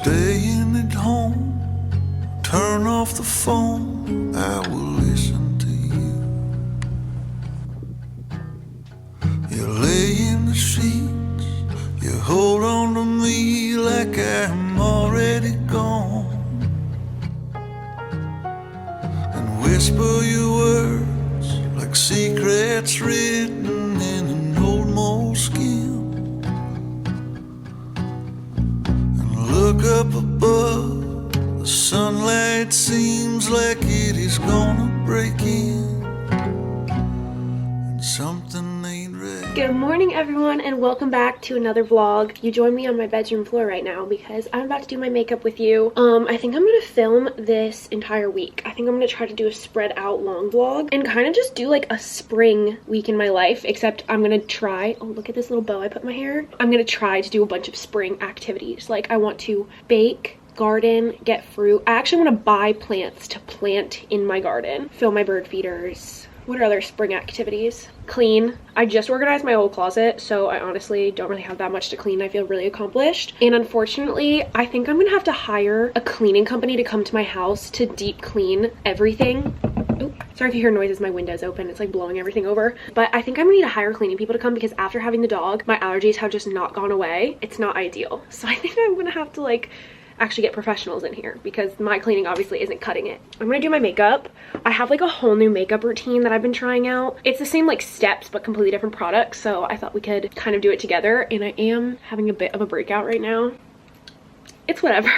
staying at home, turn off the phone, I will listen to you. You lay in the sheets, you hold on to me like I'm already gone, and whisper your words like secrets written in an old moleskin. Look up above, the sunlight seems like it is gonna break in, and something ain't right. Good morning, everyone, and welcome back to another vlog. You join me on my bedroom floor right now because I'm about to do my makeup with you. I think I'm gonna film this entire week. I think I'm gonna try to do a spread out long vlog and kind of just do like a spring week in my life, except I'm gonna try, oh look at this little bow I put in my hair. I'm gonna try to do a bunch of spring activities. Like I want to bake, garden, get fruit. I actually want to buy plants to plant in my garden, fill my bird feeders. What are other spring activities? Clean. I just organized my old closet, so I honestly don't really have that much to clean. I feel really accomplished. And unfortunately, I think I'm gonna have to hire a cleaning company to come to my house to deep clean everything. Oh, sorry if you hear noises, my window's open. It's like blowing everything over. But I think I'm gonna need to hire cleaning people to come because after having the dog, my allergies have just not gone away. It's not ideal. So I think I'm gonna have to like actually get professionals in here because my cleaning obviously isn't cutting it. I'm gonna do my makeup. I have like a whole new makeup routine that I've been trying out. It's the same like steps but completely different products, so I thought we could kind of do it together, and I am having a bit of a breakout right now. It's whatever.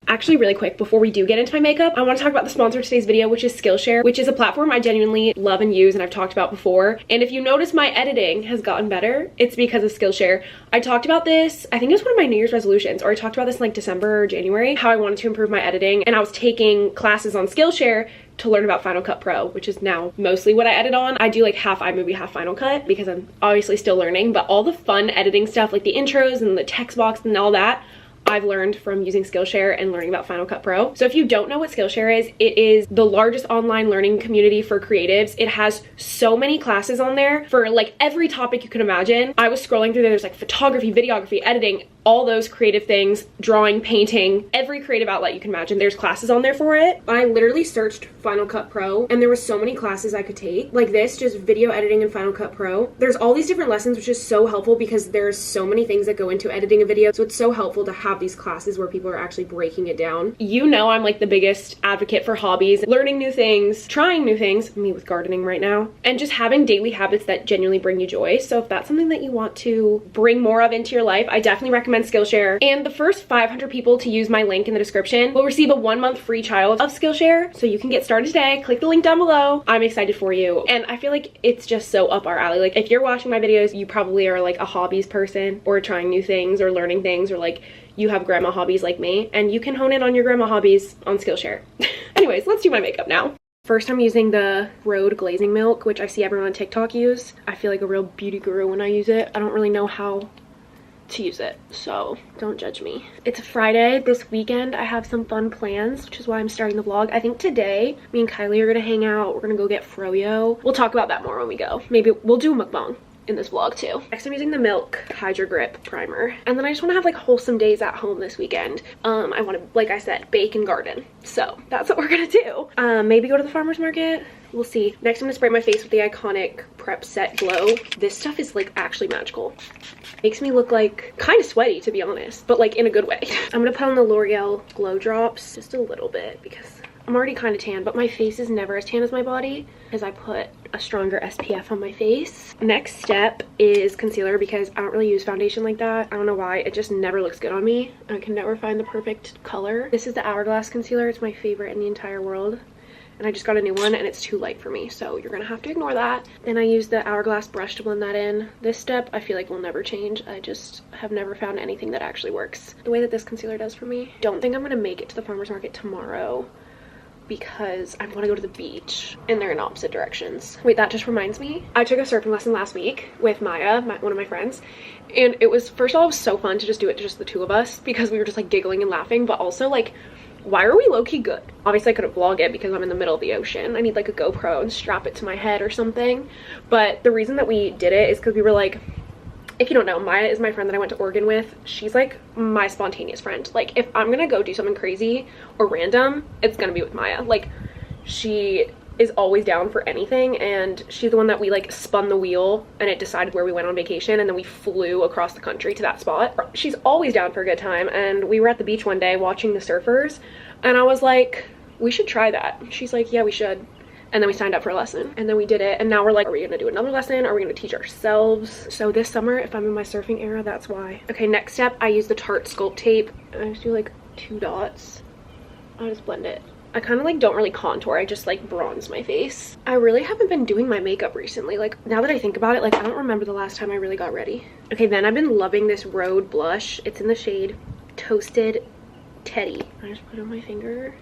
Actually, really quick, before we do get into my makeup, I want to talk about the sponsor of today's video, which is Skillshare, which is a platform I genuinely love and use and I've talked about before. And if you notice my editing has gotten better, it's because of Skillshare. I talked about this, I think it was one of my New Year's resolutions, or I talked about this in like December or January, how I wanted to improve my editing, and I was taking classes on Skillshare to learn about Final Cut Pro, which is now mostly what I edit on. I do like half iMovie, half Final Cut because I'm obviously still learning, but all the fun editing stuff like the intros and the text box and all that, I've learned from using Skillshare and learning about Final Cut Pro. So if you don't know what Skillshare is, it is the largest online learning community for creatives. It has so many classes on there for like every topic you can imagine. I was scrolling through there, there's like photography, videography, editing, all those creative things, drawing, painting, every creative outlet you can imagine. There's classes on there for it. I literally searched Final Cut Pro and there were so many classes I could take. Like this, just video editing in Final Cut Pro. There's all these different lessons, which is so helpful because there's so many things that go into editing a video. So it's so helpful to have these classes where people are actually breaking it down. You know I'm like the biggest advocate for hobbies, learning new things, trying new things, me with gardening right now, and just having daily habits that genuinely bring you joy. So if that's something that you want to bring more of into your life, I definitely recommend Skillshare. And the first 500 people to use my link in the description will receive a 1-month free trial of Skillshare. So you can get started today. Click the link down below. I'm excited for you. And I feel like it's just so up our alley. Like if you're watching my videos, you probably are like a hobbies person or trying new things or learning things, or like you have grandma hobbies like me, and you can hone in on your grandma hobbies on Skillshare. Anyways, let's do my makeup now. First, I'm using the Rhode glazing milk, which I see everyone on TikTok use. I feel like a real beauty guru when I use it. I don't really know how to use it, so don't judge me. It's a Friday. This weekend I have some fun plans, which is why I'm starting the vlog. I think today me and Kylie are gonna hang out. We're gonna go get Fro-yo. We'll talk about that more when we go. Maybe we'll do a mukbang in this vlog too. Next, I'm using the Milk Hydra Grip Primer. And then I just want to have like wholesome days at home this weekend. I want to, like I said, bake and garden. So that's what we're gonna do. Maybe go to the farmer's market. We'll see. Next, I'm gonna spray my face with the iconic Prep Set Glow. This stuff is like actually magical. Makes me look like kind of sweaty, to be honest, but like in a good way. I'm gonna put on the L'Oreal Glow Drops just a little bit because I'm already kind of tan, but my face is never as tan as my body because I put a stronger SPF on my face. Next step is concealer because I don't really use foundation like that. I don't know why, it just never looks good on me. I can never find the perfect color. This is the Hourglass concealer. It's my favorite in the entire world. And I just got a new one and it's too light for me, so you're gonna have to ignore that. Then I use the Hourglass brush to blend that in. This step I feel like will never change. I just have never found anything that actually works the way that this concealer does for me. Don't think I'm gonna make it to the farmer's market tomorrow because I want to go to the beach and they're in opposite directions. Wait, that just reminds me. I took a surfing lesson last week with Maya, one of my friends, and it was, first of all, it was so fun to just do it to just the two of us because we were just like giggling and laughing, but also like, why are we low-key good? Obviously I couldn't vlog it because I'm in the middle of the ocean. I need like a GoPro and strap it to my head or something. But the reason that we did it is because we were like, If you don't know, Maya is my friend that I went to Oregon with. She's like my spontaneous friend. Like if I'm gonna go do something crazy or random, it's gonna be with Maya. Like she is always down for anything, and she's the one that we like spun the wheel and it decided where we went on vacation, and then we flew across the country to that spot. She's always down for a good time, and we were at the beach one day watching the surfers, and I was like, we should try that. She's like, yeah, we should. And then we signed up for a lesson, and then we did it, and now we're like, are we gonna do another lesson? Are we gonna teach ourselves? So this summer, if I'm in my surfing era, that's why. Okay, next step, I use the Tarte Sculpt tape, and I just do like 2 dots. I just blend it. I kind of like don't really contour, I just like bronze my face. I really haven't been doing my makeup recently. Like now that I think about it, like I don't remember the last time I really got ready. Okay, then I've been loving this Rhode blush. It's in the shade Toasted Teddy. I just put it on my finger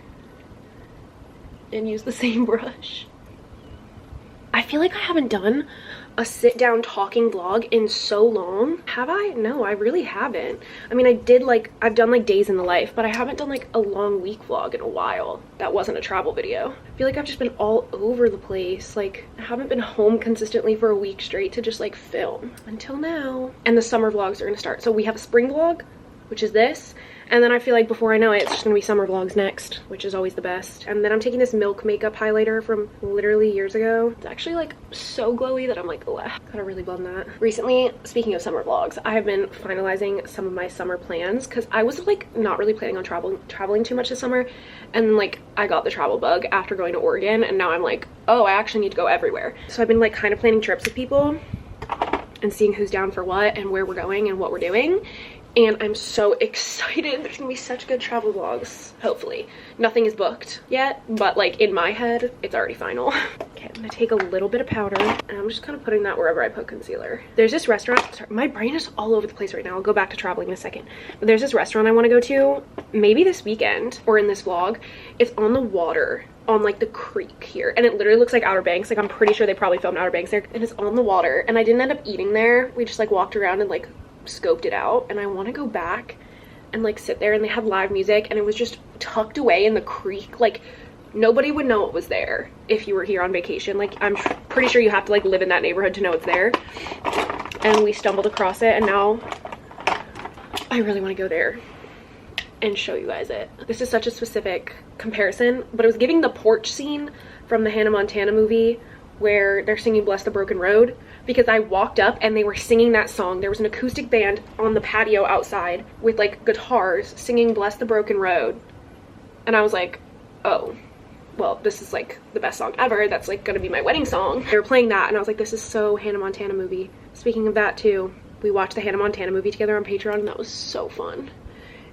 and use the same brush. I feel like I haven't done a sit down talking vlog in so long. Have I? No, I really haven't. I mean, I've done like days in the life, but I haven't done like a long week vlog in a while. That wasn't a travel video. I feel like I've just been all over the place. Like I haven't been home consistently for a week straight to just like film until now. And the summer vlogs are gonna start. So we have a spring vlog, which is this. And then I feel like before I know it, it's just gonna be summer vlogs next, which is always the best. And then I'm taking this Milk makeup highlighter from literally years ago. It's actually like so glowy that I'm like, oh, gotta really blend that. Recently, speaking of summer vlogs, I have been finalizing some of my summer plans because I was like not really planning on traveling too much this summer. And like I got the travel bug after going to Oregon, and now I'm like, oh, I actually need to go everywhere. So I've been like kind of planning trips with people and seeing who's down for what and where we're going and what we're doing. And I'm so excited. There's gonna be such good travel vlogs, hopefully. Nothing is booked yet, but like in my head, it's already final. Okay, I'm gonna take a little bit of powder, and I'm just kind of putting that wherever I put concealer. There's this restaurant, sorry, my brain is all over the place right now. I'll go back to traveling in a second. But there's this restaurant I wanna go to, maybe this weekend or in this vlog. It's on the water, on like the creek here, and it literally looks like Outer Banks. Like I'm pretty sure they probably filmed Outer Banks there, and it's on the water. And I didn't end up eating there. We just like walked around and like scoped it out, and I want to go back and like sit there, and they had live music, and it was just tucked away in the creek. Like nobody would know it was there if you were here on vacation. Like I'm pretty sure you have to like live in that neighborhood to know it's there. And we stumbled across it, and now I really want to go there and show you guys it. This is such a specific comparison, but it was giving the porch scene from the Hannah Montana movie where they're singing Bless the Broken Road, because I walked up and they were singing that song. There was an acoustic band on the patio outside with like guitars singing Bless the Broken Road. And I was like, oh, well, this is like the best song ever. That's like gonna be my wedding song. They were playing that, and I was like, this is so Hannah Montana movie. Speaking of that too, we watched the Hannah Montana movie together on Patreon, and that was so fun.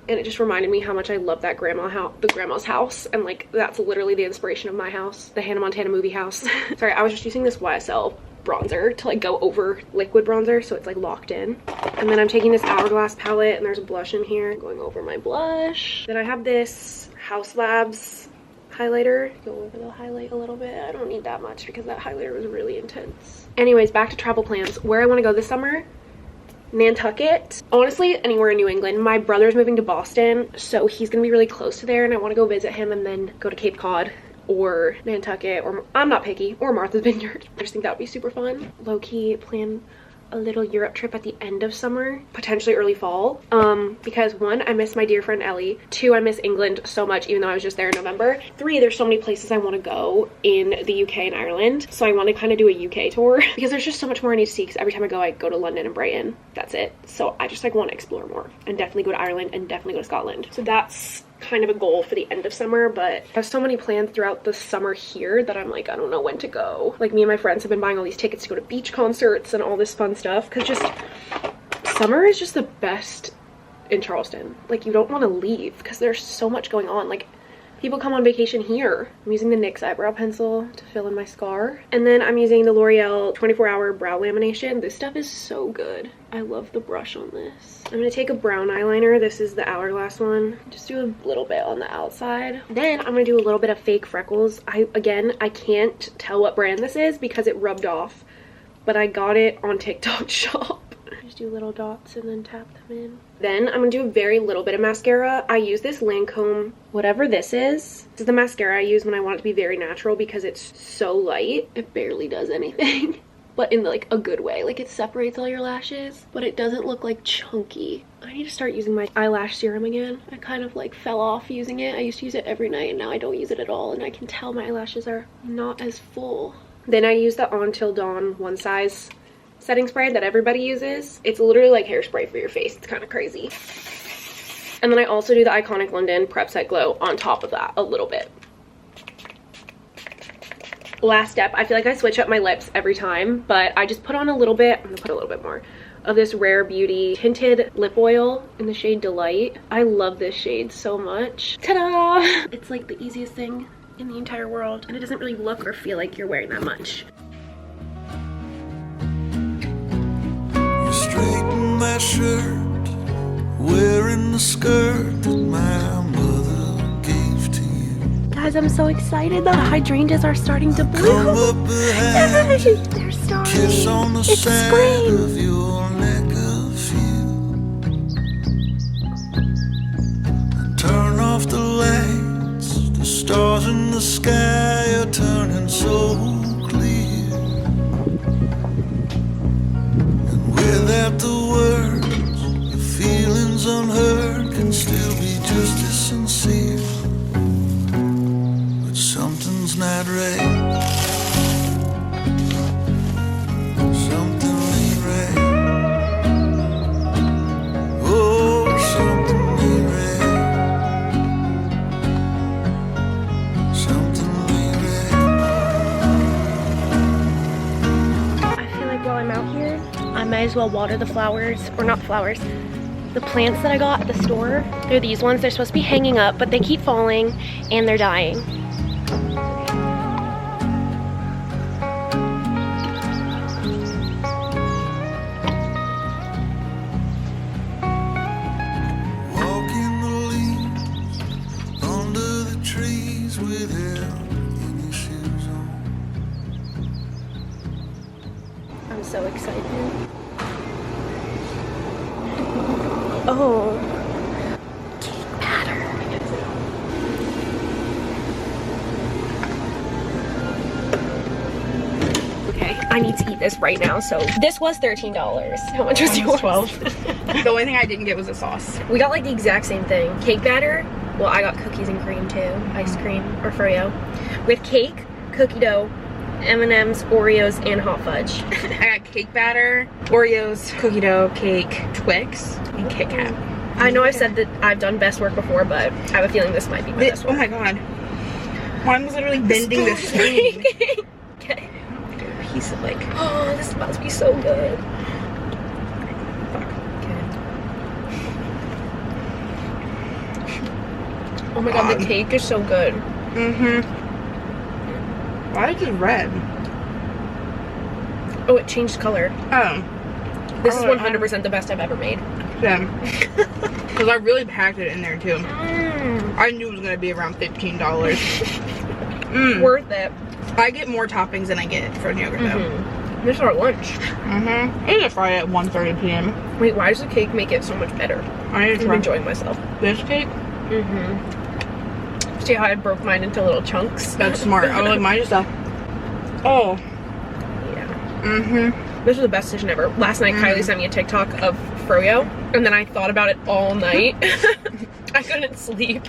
And it just reminded me how much I love that the grandma's house, and like that's literally the inspiration of my house, the Hannah Montana movie house. Sorry, I was just using this YSL bronzer to like go over liquid bronzer, so it's like locked in. And then I'm taking this Hourglass palette, and there's a blush in here, going over my blush. Then I have this House Labs highlighter. Go over the highlight a little bit. I don't need that much because that highlighter was really intense. Anyways, back to travel plans. Where I want to go this summer: Nantucket. Honestly, anywhere in New England. My brother's moving to Boston, so he's gonna be really close to there, and I want to go visit him and then go to Cape Cod or Nantucket, or I'm not picky, or Martha's Vineyard. I just think that would be super fun. Low-key plan a little Europe trip at the end of summer, potentially early fall, because 1, I miss my dear friend Ellie. 2, I miss England so much, even though I was just there in November. 3, there's so many places I want to go in the UK and Ireland, so I want to kind of do a UK tour because there's just so much more I need to see, because every time I go to London and Brighton. That's it. So I just like want to explore more, and definitely go to Ireland, and definitely go to Scotland. So that's kind of a goal for the end of summer, but I have so many plans throughout the summer here that I'm like, I don't know when to go. Like me and my friends have been buying all these tickets to go to beach concerts and all this fun stuff, because just summer is just the best in Charleston. Like you don't want to leave because there's so much going on. Like people come on vacation here. I'm using the NYX eyebrow pencil to fill in my scar, and then I'm using the L'Oreal 24-hour brow lamination. This stuff is so good. I love the brush on this. I'm gonna take a brown eyeliner. This is the Hourglass one. Just do a little bit on the outside. Then I'm gonna do a little bit of fake freckles. I can't tell what brand this is because it rubbed off, but I got it on TikTok shop. Just do little dots and then tap them in. Then I'm gonna do a very little bit of mascara. I use this Lancome, whatever this is. This is the mascara I use when I want it to be very natural because it's so light. It barely does anything. but in like a good way. Like it separates all your lashes, but it doesn't look like chunky. I need to start using my eyelash serum again. I kind of like fell off using it. I used to use it every night and now I don't use it at all, and I can tell my eyelashes are not as full. Then I use the On Till Dawn One Size setting spray that everybody uses. It's literally like hairspray for your face. It's kind of crazy. And then I also do the Iconic London Prep Set Glow on top of that a little bit. Last step, I feel like I switch up my lips every time, but I just put on a little bit, I'm gonna put a little bit more, of this Rare Beauty tinted lip oil in the shade Delight. I love this shade so much. Ta-da! It's like the easiest thing in the entire world, and it doesn't really look or feel like you're wearing that much. You straighten that shirt, wearing the skirt that my mother gave to you. Guys, I'm so excited. The hydrangeas are starting to Come bloom. up behind Yay, you, they're starting. kiss on the It's side spring. of your neck of you, and turn off the lights. The stars in the sky are turning so clear, and without the words, your feelings unheard can still be just as sincere. But something's not right. Something ain't right. Oh, something ain't right. Something ain't right. I feel like while I'm out here, I might as well water the flowers, or not flowers, the plants that I got at the store. They're these ones. They're supposed to be hanging up, but they keep falling and they're dying. Walking the leaves under the trees without any shoes on. I'm so excited. Oh, cake batter. Okay, I need to eat this right now. So this was $13. How much was yours? 12. The only thing I didn't get was the sauce. We got like the exact same thing. Cake batter. Well, I got cookies and cream too. Ice cream or Fro-yo. With cake, cookie dough, M&M's, Oreos, and hot fudge. I got cake batter, Oreos, cookie dough, cake, Twix, and Kit Kat. I know I've said that I've done best work before, but I have a feeling this might be my best Oh work. my god. Mine was literally bending the screen. Okay. A piece of like... Oh, this is about to be so good. Oh my god, the cake is so good. Mm-hmm. Why is it red? Oh, it changed color. Oh. This is 100% the best I've ever made. Yeah. Because I really packed it in there too. Mm. I knew it was going to be around $15. Worth it. I get more toppings than I get frozen yogurt though. This is our lunch. I need to fry it at 1:30 p.m. Wait, why does the cake make it so much better? I need to I'm try enjoying myself. this cake. See how I broke mine into little chunks? That's smart. I was like, mine is a... Oh. Yeah. This was the best decision ever. Last night, Kylie sent me a TikTok of Fro-yo, and then I thought about it all night. I couldn't sleep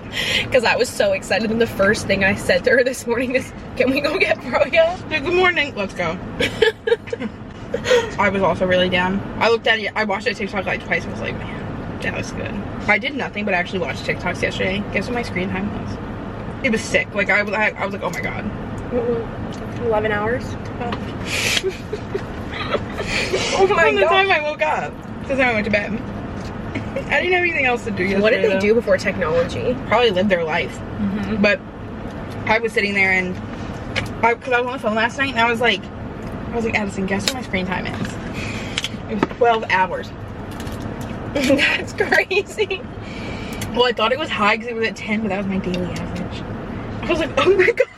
because I was so excited, and the first thing I said to her this morning is, can we go get Fro-yo? Yeah, good morning. Let's go. I was also really down. I looked at it. I watched that TikTok like twice and was like, man, that was good. I did nothing but actually watch TikToks yesterday. Guess what my screen time was? It was sick. Like I was like, oh my god. 11 hours? Oh Oh my From the god. time I woke up to the time I went to bed. I didn't have anything else to do yesterday. What did they though. do before technology? Probably lived their life. But I was sitting there and because I was on the phone last night and I was like, Addison, guess what my screen time is? It was 12 hours. That's crazy. Well, I thought it was high because it was at 10, but that was my daily average. I was like, oh my god.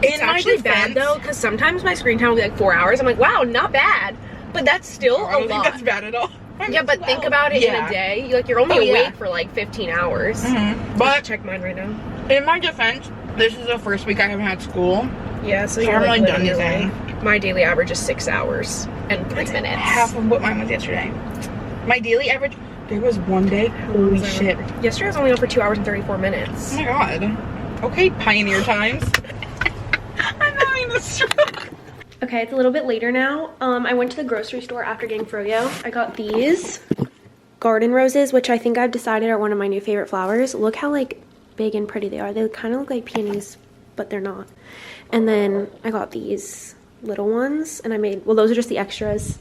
It's actually bad though, because sometimes my screen time will be like 4 hours. I'm like, wow, not bad. But that's still I a don't think lot. that's bad at all. Yeah, but think about it in a day. You're only awake for like 15 hours. But Check mine right now. in my defense, this is the first week I haven't had school. Yeah, so So I you're haven't like really done living your anything. life. My daily average is 6 hours and 3 minutes. Half of what mine was yesterday. My daily average, there was one day, holy shit. Yesterday I was only on for 2 hours and 34 minutes. Oh my god. Okay, pioneer times. I'm having a stroke. Okay, it's a little bit later now. I went to the grocery store after getting Fro-yo. I got these garden roses, which I think I've decided are one of my new favorite flowers. Look how like big and pretty they are. They kind of look like peonies, but they're not. And then I got these little ones, and I made, well, those are just the extras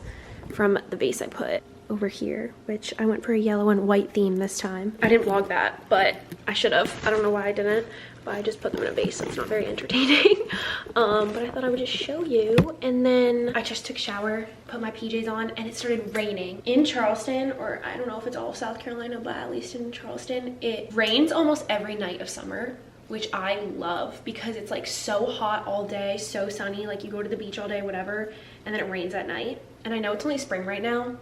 from the vase I put over here, which I went for a yellow and white theme this time. I didn't vlog that, but I should have. I don't know why I didn't, but I just put them in a vase, so it's not very entertaining. But I thought I would just show you. And then I just took a shower, put my PJs on, and it started raining. In Charleston, or I don't know if it's all of South Carolina, but at least in Charleston, it rains almost every night of summer, which I love because it's like so hot all day, so sunny, like you go to the beach all day, whatever, and then it rains at night. And I know it's only spring right now,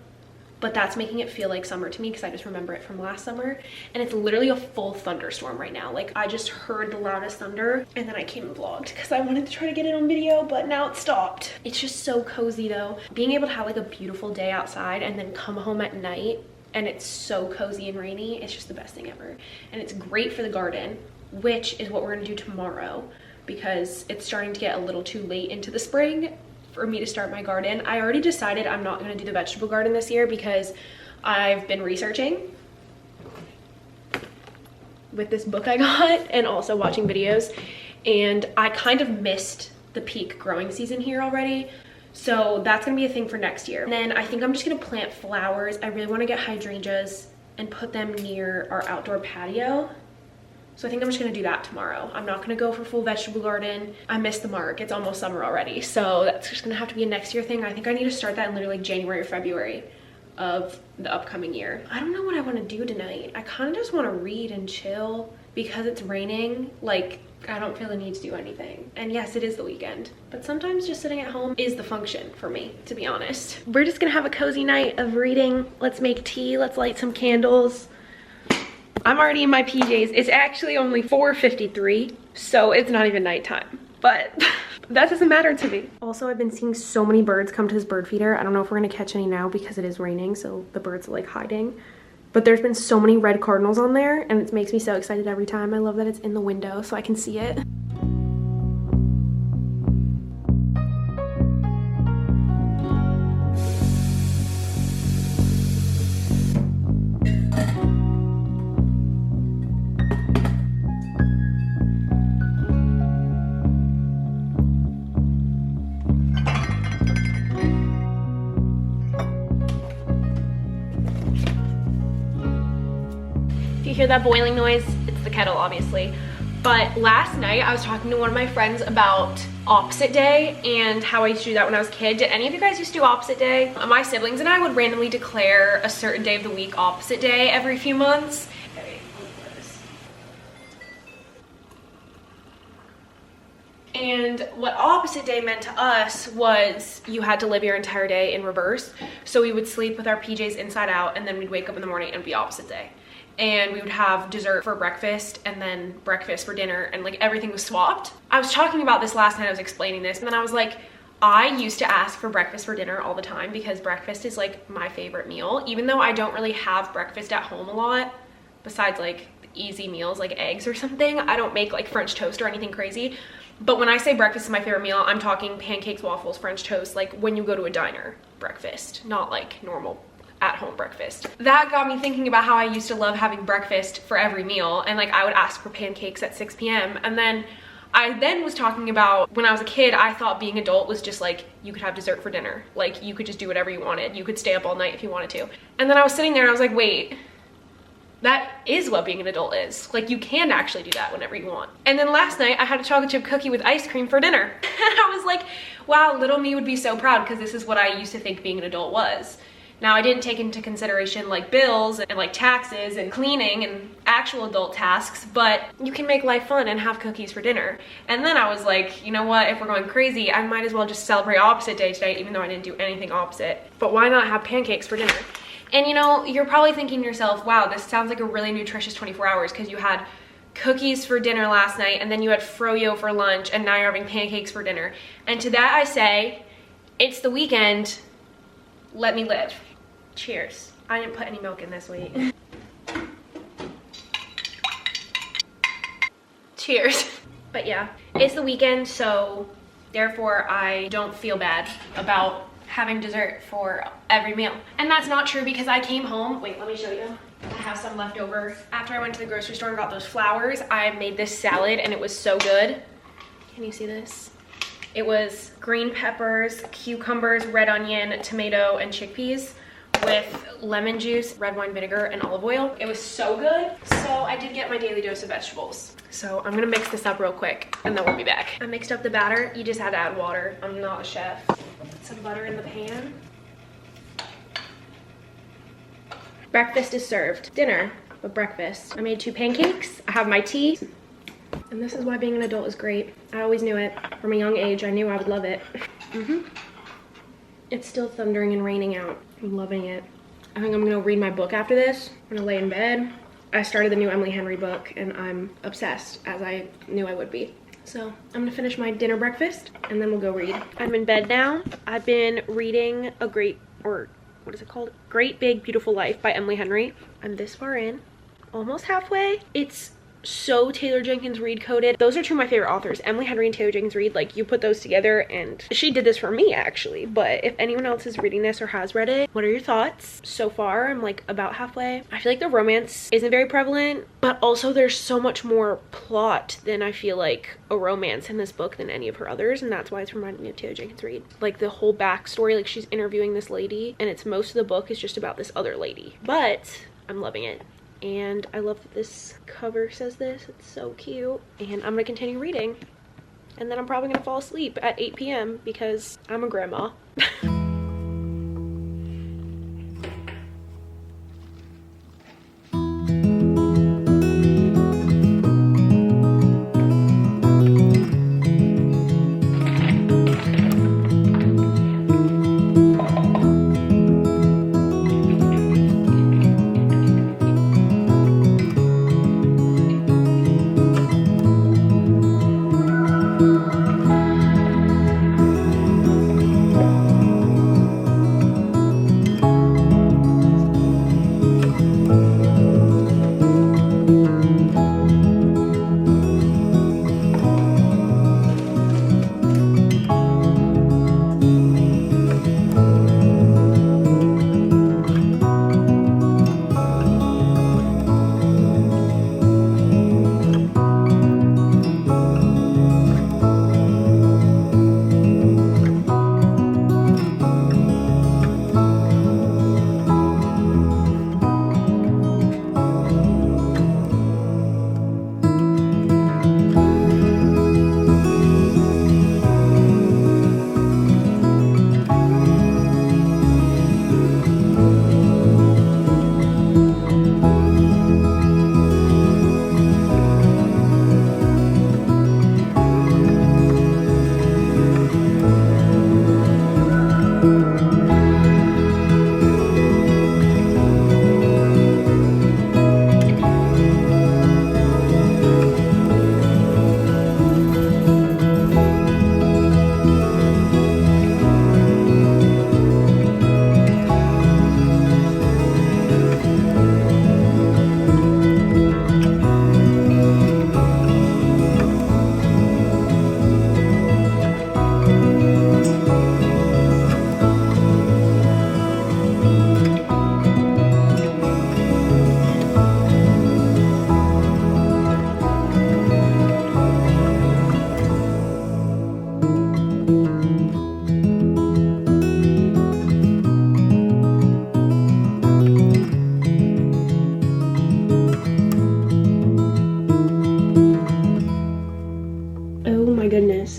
but that's making it feel like summer to me because I just remember it from last summer. And it's literally a full thunderstorm right now. Like I just heard the loudest thunder, and then I came and vlogged because I wanted to try to get it on video, but now it stopped. It's just so cozy though. Being able to have like a beautiful day outside and then come home at night and it's so cozy and rainy, it's just the best thing ever. And it's great for the garden, which is what we're gonna do tomorrow because it's starting to get a little too late into the spring for me to start my garden. I already decided I'm not gonna do the vegetable garden this year because I've been researching with this book I got and also watching videos, and I kind of missed the peak growing season here already. So that's gonna be a thing for next year. And then I think I'm just gonna plant flowers. I really wanna get hydrangeas and put them near our outdoor patio. So I think I'm just gonna do that tomorrow. I'm not gonna go for full vegetable garden. I missed the mark. It's almost summer already. So that's just gonna have to be a next year thing. I think I need to start that in literally like January or February of the upcoming year. I don't know what I wanna do tonight. I kinda just wanna read and chill because it's raining. Like, I don't feel the need to do anything. And yes, it is the weekend, but sometimes just sitting at home is the function for me, to be honest. We're just gonna have a cozy night of reading. Let's make tea, let's light some candles. I'm already in my PJs. It's actually only 4:53, so it's not even nighttime, but that doesn't matter to me. Also, I've been seeing so many birds come to this bird feeder. I don't know if we're gonna catch any now because it is raining, so the birds are like hiding. But there's been so many red cardinals on there, and it makes me so excited every time. I love that it's in the window so I can see it. You hear that boiling noise? It's the kettle, obviously. But last night I was talking to one of my friends about opposite day and how I used to do that when I was a kid. Did any of you guys used to do opposite day? My siblings and I would randomly declare a certain day of the week opposite day every few months. And what opposite day meant to us was you had to live your entire day in reverse. So we would sleep with our PJs inside out, and then we'd wake up in the morning and be opposite day. And we would have dessert for breakfast and then breakfast for dinner, and like everything was swapped. I was talking about this last night, I was explaining this, and then I was like, I used to ask for breakfast for dinner all the time because breakfast is like my favorite meal, even though I don't really have breakfast at home a lot, besides like easy meals like eggs or something. I don't make like French toast or anything crazy. But when I say breakfast is my favorite meal, I'm talking pancakes, waffles, French toast, like when you go to a diner breakfast, not like normal at-home breakfast. That got me thinking about how I used to love having breakfast for every meal, and like I would ask for pancakes at 6 p.m. and then I was talking about when I was a kid, I thought being adult was just like you could have dessert for dinner, like you could just do whatever you wanted, you could stay up all night if you wanted to. And then I was sitting there and I was like, wait, that is what being an adult is. Like you can actually do that whenever you want. And then last night I had a chocolate chip cookie with ice cream for dinner. And I was like, wow, little me would be so proud because this is what I used to think being an adult was. Now, I didn't take into consideration like bills and like taxes and cleaning and actual adult tasks, but you can make life fun and have cookies for dinner. And then I was like, you know what, if we're going crazy, I might as well just celebrate opposite day today, even though I didn't do anything opposite. But why not have pancakes for dinner? And you know, you're probably thinking to yourself, wow, this sounds like a really nutritious 24 hours because you had cookies for dinner last night and then you had Fro-yo for lunch and now you're having pancakes for dinner. And to that I say, It's the weekend. Let me live. Cheers. I didn't put any milk in this week. Cheers. But yeah, it's the weekend, so therefore I don't feel bad about having dessert for every meal. And that's not true because I came home. Wait, let me show you. I have some left over. After I went to the grocery store and got those flowers, I made this salad and it was so good. Can you see this? It was green peppers, cucumbers, red onion, tomato, and chickpeas with lemon juice, red wine vinegar, and olive oil. It was so good. So I did get my daily dose of vegetables. So I'm gonna mix this up real quick and then we'll be back. I mixed up the batter. You just had to add water. I'm not a chef. Some butter in the pan. Breakfast is served. Dinner, but breakfast. I made 2 pancakes. I have my tea. And this is why being an adult is great. I always knew it. From a young age, I knew I would love it. It's still thundering and raining out. I'm loving it. I think I'm gonna read my book after this. I'm gonna lay in bed. I started the new Emily Henry book and I'm obsessed, as I knew I would be. So I'm gonna finish my dinner breakfast and then we'll go read. I'm in bed now. I've been reading what is it called? Great Big Beautiful Life by Emily Henry. I'm this far in, almost halfway. It's so Taylor Jenkins Reid coded. Those are 2 of my favorite authors, Emily Henry and Taylor Jenkins Reid. Like, you put those together, and she did this for me actually. But if anyone else is reading this or has read it, what are your thoughts? So far I'm like about halfway. I feel like the romance isn't very prevalent, but also there's so much more plot than I feel like a romance in this book than any of her others, and that's why it's reminding me of Taylor Jenkins Reid. Like the whole backstory, like she's interviewing this lady and it's most of the book is just about this other lady, but I'm loving it. And I love that this cover says this. It's so cute. And I'm gonna continue reading. And then I'm probably gonna fall asleep at 8 p.m. because I'm a grandma.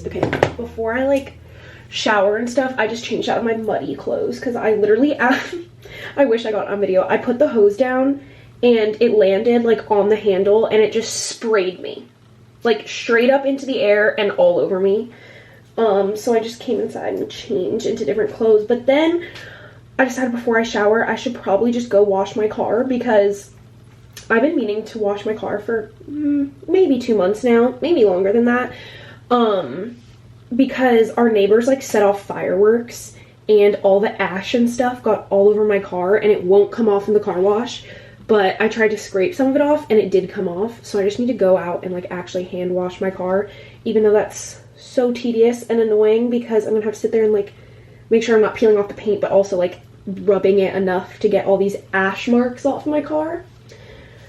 Okay, before I like shower and stuff, I just changed out of my muddy clothes because I literally I wish I got on video. I put the hose down and it landed like on the handle and it just sprayed me like straight up into the air and all over me. So I just came inside and changed into different clothes, but then I decided before I shower I should probably just go wash my car because I've been meaning to wash my car for maybe 2 months now, maybe longer than that. because our neighbors like set off fireworks and all the ash and stuff got all over my car and it won't come off in the car wash. But I tried to scrape some of it off and it did come off. So I just need to go out and like actually hand wash my car, even though that's so tedious and annoying because I'm gonna have to sit there and like make sure I'm not peeling off the paint, but also like rubbing it enough to get all these ash marks off my car.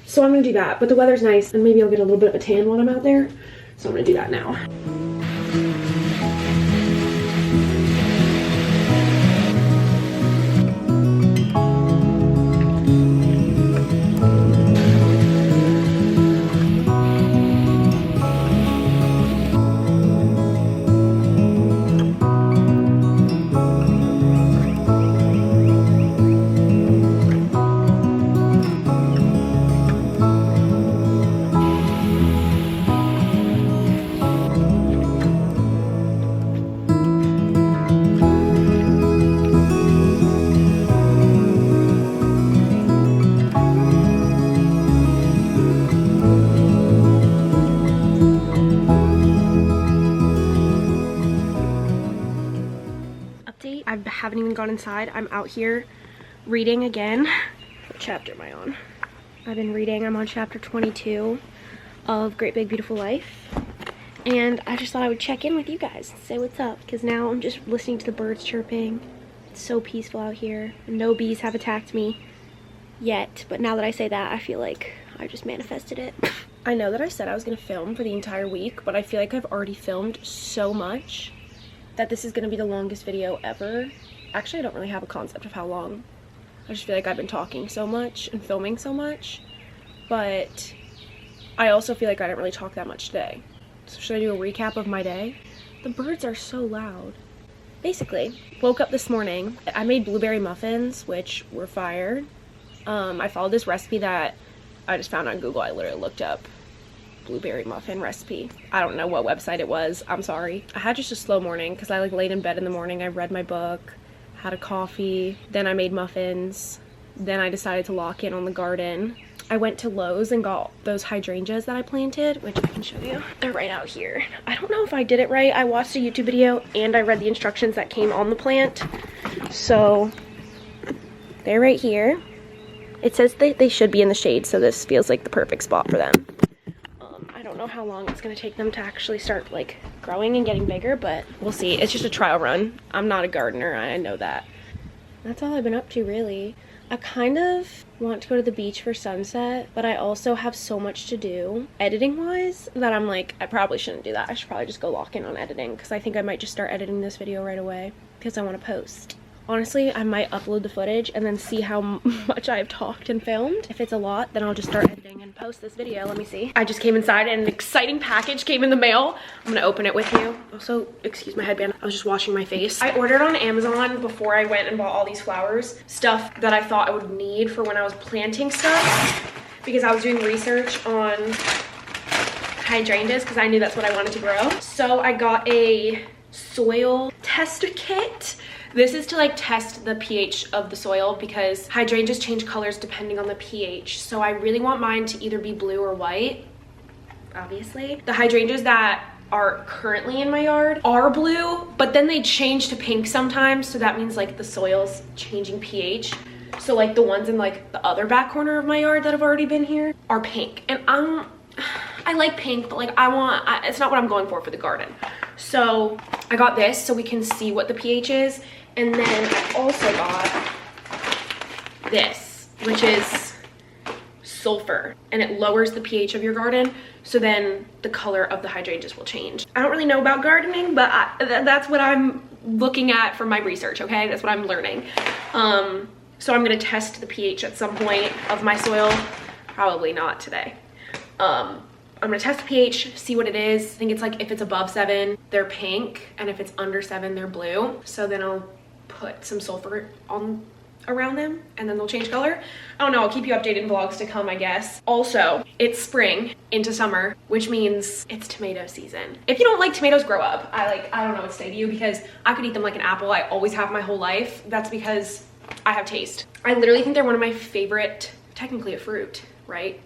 So I'm gonna do that, but the weather's nice and maybe I'll get a little bit of a tan while I'm out there. So I'm gonna do that now. I haven't even gone inside. I'm out here reading again. What chapter am I on? I've been reading. I'm on chapter 22 of Great Big Beautiful Life. And I just thought I would check in with you guys, say what's up, because now I'm just listening to the birds chirping. It's so peaceful out here. No bees have attacked me yet, but now that I say that, I feel like I just manifested it. I know that I said I was going to film for the entire week, but I feel like I've already filmed so much that this is going to be the longest video ever. Actually, I don't really have a concept of how long. I just feel like I've been talking so much and filming so much, but I also feel like I didn't really talk that much today. So should I do a recap of my day? The birds are so loud. Basically, woke up this morning. I made blueberry muffins, which were fire. I followed this recipe that I just found on Google. I literally looked up blueberry muffin recipe. I don't know what website it was. I'm sorry. I had just a slow morning because I like laid in bed in the morning. I read my book, had a coffee, then I made muffins. Then I decided to lock in on the garden. I went to Lowe's and got those hydrangeas that I planted, which I can show you. They're right out here. I don't know if I did it right. I watched a YouTube video and I read the instructions that came on the plant. So they're right here. It says they should be in the shade, so this feels like the perfect spot for them. I don't know how long it's going to take them to actually start like growing and getting bigger, but we'll see. It's just a trial run. I'm not a gardener, I know that. That's all I've been up to, really. I kind of want to go to the beach for sunset, but I also have so much to do editing wise that I'm like, I probably shouldn't do that. I should probably just go lock in on editing because I think I might just start editing this video right away because I want to post. Honestly, I might upload the footage and then see how much I've talked and filmed. If it's a lot, then I'll just start editing and post this video. Let me see. I just came inside and an exciting package came in the mail. I'm gonna open it with you. Also, excuse my headband. I was just washing my face. I ordered on Amazon before I went and bought all these flowers. Stuff that I thought I would need for when I was planting stuff. Because I was doing research on hydrangeas because I knew that's what I wanted to grow. So I got a soil tester kit. This is to like test the pH of the soil because hydrangeas change colors depending on the pH. So I really want mine to either be blue or white, obviously. The hydrangeas that are currently in my yard are blue, but then they change to pink sometimes. So that means like the soil's changing pH. So like the ones in like the other back corner of my yard that have already been here are pink. And I like pink, but like it's not what I'm going for the garden. So I got this so we can see what the pH is. And then I also got this, which is sulfur, and it lowers the pH of your garden, so then the color of the hydrangeas will change. I don't really know about gardening, but that's what I'm looking at from my research, okay? That's what I'm learning. So I'm gonna test the pH at some point of my soil. Probably not today. I'm gonna test the pH, see what it is. I think it's like if it's above 7, they're pink, and if it's under 7, they're blue. So then I'll put some sulfur on around them and then they'll change color. I don't know, I'll keep you updated in vlogs to come, I guess. Also, it's spring into summer, which means it's tomato season. If you don't like tomatoes, grow up. I don't know what to say to you because I could eat them like an apple. I always have my whole life. That's because I have taste. I literally think they're one of my favorite, technically a fruit, right?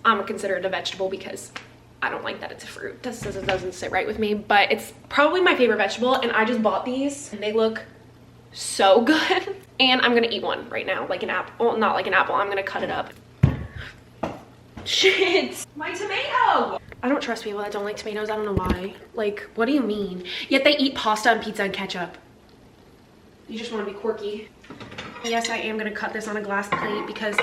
I'm gonna consider it a vegetable because I don't like that it's a fruit. This doesn't sit right with me, but it's probably my favorite vegetable, and I just bought these and they look so good. And I'm gonna eat one right now, like an apple. Well, not like an apple, I'm gonna cut it up. Shit, my tomato. I don't trust people that don't like tomatoes. I don't know why. Like, what do you mean? Yet they eat pasta and pizza and ketchup. You just want to be quirky. Yes, I am gonna cut this on a glass plate because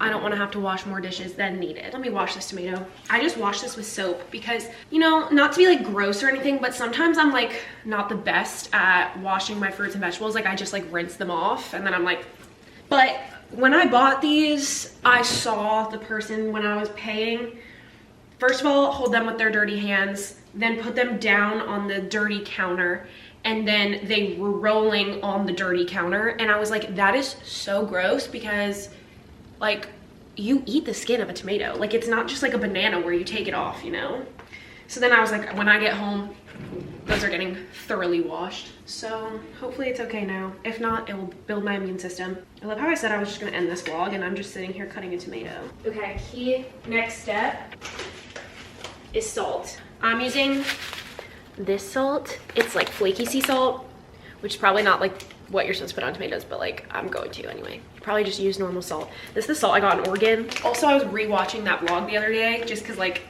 I don't want to have to wash more dishes than needed. Let me wash this tomato. I just washed this with soap because, you know, not to be like gross or anything, but sometimes I'm like not the best at washing my fruits and vegetables. Like I just like rinse them off and then I'm like, but when I bought these, I saw the person when I was paying, first of all, hold them with their dirty hands, then put them down on the dirty counter, and then they were rolling on the dirty counter. And I was like, that is so gross because like you eat the skin of a tomato. Like it's not just like a banana where you take it off, you know? So then I was like, when I get home, those are getting thoroughly washed. So hopefully it's okay now. If not, it will build my immune system. I love how I said I was just gonna end this vlog and I'm just sitting here cutting a tomato. Okay, key next step is salt. I'm using this salt. It's like flaky sea salt, which is probably not like what you're supposed to put on tomatoes, but like I'm going to anyway. Probably just use normal salt. This is the salt I got in Oregon. Also, I was rewatching that vlog the other day just because like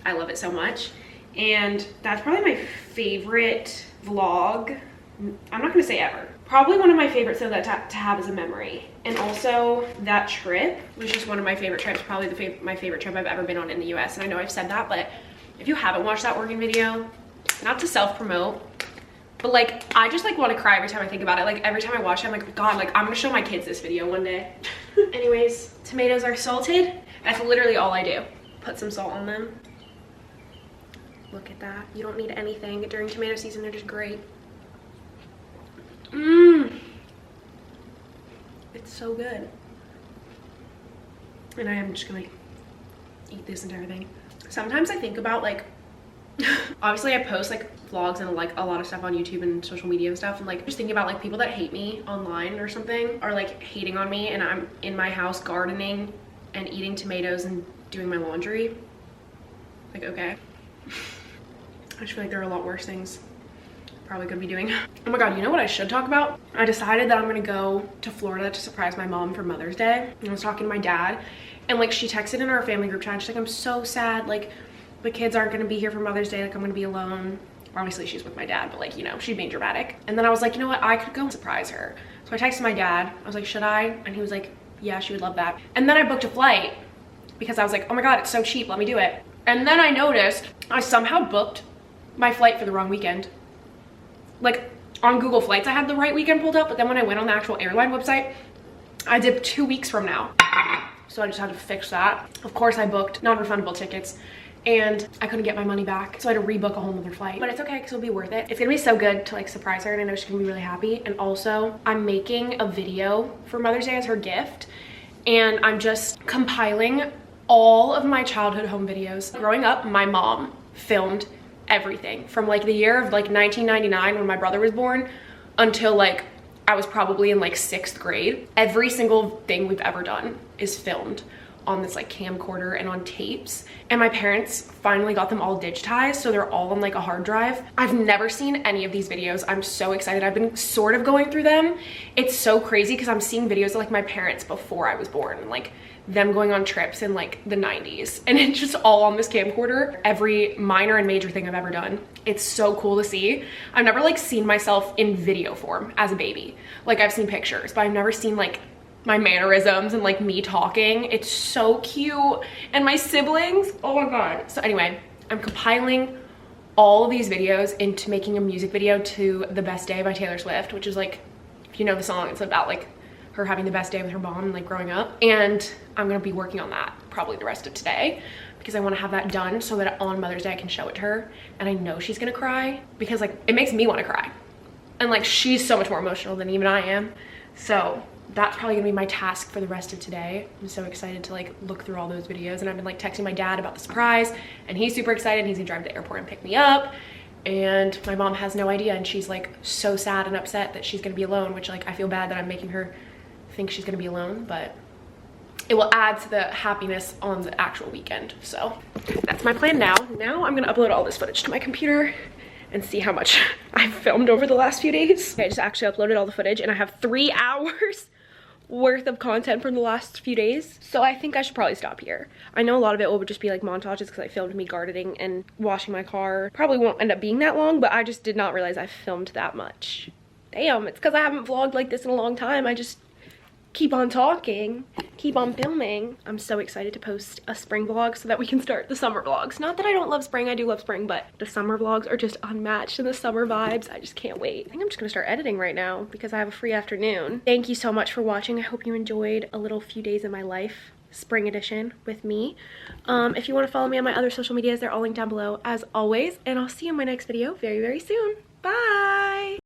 I love it so much. And that's probably my favorite vlog. I'm not gonna say ever. Probably one of my favorites though that to have as a memory. And also that trip was just one of my favorite trips, probably my favorite trip I've ever been on in the US. And I know I've said that, but if you haven't watched that Oregon video, not to self-promote, but like I just like want to cry every time I think about it. Like every time I watch it, I'm like, God, like I'm gonna show my kids this video one day. Anyways, tomatoes are salted. That's literally all I do. Put some salt on them. Look at that. You don't need anything during tomato season. They're just great. Mmm. It's so good. And I am just gonna eat this entire thing. Sometimes I think about like, obviously I post like vlogs and like a lot of stuff on YouTube and social media and stuff, and like just thinking about like people that hate me online or something, or like hating on me, and I'm in my house gardening and eating tomatoes and doing my laundry. Like, okay. I just feel like there are a lot worse things probably gonna be doing. Oh my God, you know what I should talk about? I decided that I'm gonna go to Florida to surprise my mom for Mother's Day. I was talking to my dad, and like she texted in our family group chat, she's like, I'm so sad, like the kids aren't gonna be here for Mother's Day, like I'm gonna be alone. Obviously she's with my dad, but like, you know, she's being dramatic. And then I was like, you know what, I could go and surprise her. So I texted my dad, I was like, should I? And he was like, yeah, she would love that. And then I booked a flight because I was like, oh my God, it's so cheap, let me do it. And then I noticed I somehow booked my flight for the wrong weekend. Like on Google Flights, I had the right weekend pulled up, but then when I went on the actual airline website, I did 2 weeks from now. So I just had to fix that. Of course, I booked non-refundable tickets and I couldn't get my money back. So I had to rebook a whole nother flight, but it's okay because it'll be worth it. It's gonna be so good to like surprise her, and I know she's gonna be really happy. And also I'm making a video for Mother's Day as her gift, and I'm just compiling all of my childhood home videos. Growing up, my mom filmed everything from like the year of like 1999 when my brother was born until like I was probably in like 6th grade. Every single thing we've ever done is filmed on this like camcorder and on tapes. And my parents finally got them all digitized, so they're all on like a hard drive. I've never seen any of these videos. I'm so excited. I've been sort of going through them. It's so crazy because I'm seeing videos of like my parents before I was born, and like them going on trips in like the 90s, and it's just all on this camcorder. Every minor and major thing I've ever done. It's so cool to see. I've never like seen myself in video form as a baby. Like I've seen pictures, but I've never seen like my mannerisms and like me talking. It's so cute. And my siblings, oh my God. So anyway, I'm compiling all of these videos into making a music video to The Best Day by Taylor Swift, which is like, if you know the song, it's about like her having the best day with her mom and like growing up. And I'm gonna be working on that probably the rest of today because I want to have that done so that on Mother's Day I can show it to her. And I know she's gonna cry because like it makes me want to cry, and like she's so much more emotional than even I am. So that's probably gonna be my task for the rest of today. I'm so excited to like look through all those videos, and I've been like texting my dad about the surprise, and he's super excited. He's gonna drive to the airport and pick me up, and my mom has no idea, and she's like so sad and upset that she's gonna be alone, which like I feel bad that I'm making her think she's gonna be alone, but it will add to the happiness on the actual weekend. So that's my plan now. Now I'm gonna upload all this footage to my computer and see how much I've filmed over the last few days. I just actually uploaded all the footage and I have 3 hours worth of content from the last few days. So I think I should probably stop here. I know a lot of it will just be like montages because I filmed me gardening and washing my car. Probably won't end up being that long, but I just did not realize I filmed that much. Damn, it's because I haven't vlogged like this in a long time. I just keep on talking, keep on filming. I'm so excited to post a spring vlog so that we can start the summer vlogs. Not that I don't love spring, I do love spring, but the summer vlogs are just unmatched in the summer vibes. I just can't wait. I think I'm just gonna start editing right now because I have a free afternoon. Thank you so much for watching. I hope you enjoyed a little few days in my life, spring edition with me. If you want to follow me on my other social medias, they're all linked down below as always, and I'll see you in my next video very, very soon. Bye!